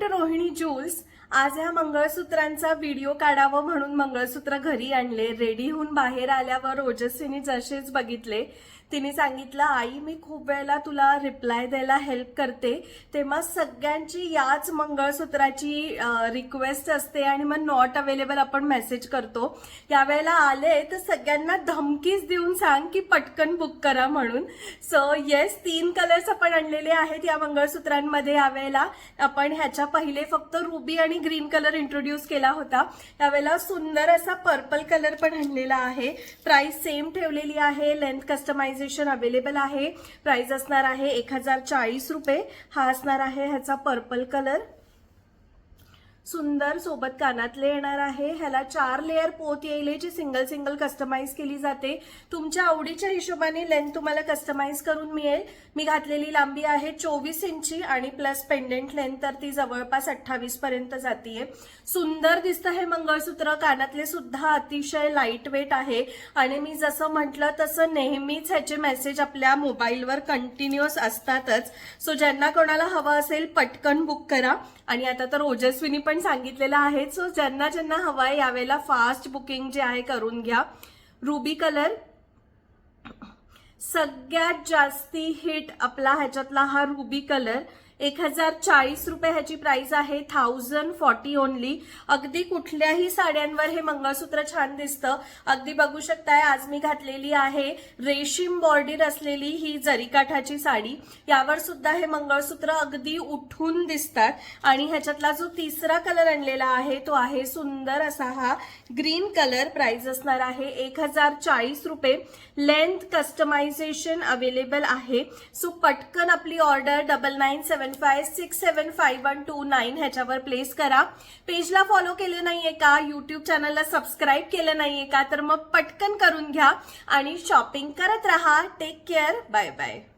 Rohini jewels. आज ह्या मंगळसूत्रांचा video काढावं म्हणून मंगळसूत्र घरी आणले. रेडी होऊन बाहेर आल्यावर ओजस्वीनी जसेच बघितले तिने सांगितलं, आई मी खूप वेळेला तुला रिप्लाय द्यायला हेल्प करते तेव्हा सगळ्यांची याच मंगळसूत्राची रिक्वेस्ट असते आणि मग नॉट अवेलेबल आपण मेसेज करतो. यावेळेला आले तर सगळ्यांना धमकीच देऊन सांग की पटकन बुक करा म्हणून. सो येस, 3 कलर्स आपण आणलेले आहेत या मंगळसूत्रांमध्ये. यावेळेला आपण ह्याच्या पहिले फक्त रुबी आणि ग्रीन कलर इंट्रोड्यूस केला होता. यावेळेला सुंदर असा पर्पल कलर पण आणलेला आहे. प्राइस सेम ठेवलेली आहे. लेंथ कस्टमाइजेशन अवेलेबल आहे. प्राइस असणार आहे 1040 रुपये. हा असणार आहे ह्याचा पर्पल कलर. सुंदर सोबत कानातले येणार आहे. ह्याला 4 लेअर पोत येईल जी सिंगल सिंगल कस्टमाइज केली जाते. तुमच्या आवडीच्या हिशोबाने लेंथ तुम्हाला कस्टमाइज करून मिळेल. मी घातलेली लांबी आहे 24 इंची आणि प्लस पेंडेंट लेंथ तर ती जवळपास 28 पर्यंत जातीये. सुंदर दिसतं हे मंगळसूत्र. कानातले सुद्धा अतिशय लाईट वेट आहे आणि मी जसं म्हटलं तसं नेहमीच ह्याचे मेसेज आपल्या मोबाईलवर कंटिन्युअस असतातच. सो ज्यांना कोणाला हवं असेल पटकन बुक करा. आणि आता तर ओजस्वीनी पण सांगितलेलं आहे. सो ज्यांना ज्यांना हवं आहे यावेळेला फास्ट बुकिंग जे आहे करून घ्या. रुबी कलर सगळ्यात जास्ती हिट आपला ह्याच्यातला हा रुबी कलर. 1040 रुपये ह्याची प्राइस आहे. 1040 ओनली. अगदी कुठल्याही साड्यांवर हे मंगळसूत्र छान दिसतं. अगदी बघू शकताय आज मी घातलेली आहे रेशीम बॉर्डर असलेली ही जरीकाठाची साडी. यावर सुद्धा हे मंगळसूत्र अगदी उठून दिसतात. आणि ह्याच्यातला जो तिसरा कलर आणलेला आहे तो आहे सुंदर असा हा ग्रीन कलर. प्राइस असणार आहे 1040 रुपये. लेंथ कस्टमायझेशन अवेलेबल आहे. सो पटकन आपली ऑर्डर 9975675129 ह्याच्यावर प्लेस करा. पेजला फॉलो केले नाहीये का, युट्यूब चॅनलला सबस्क्राईब केलं नाहीये का, तर मग पटकन करून घ्या आणि शॉपिंग करत राहा. Take care. Bye bye.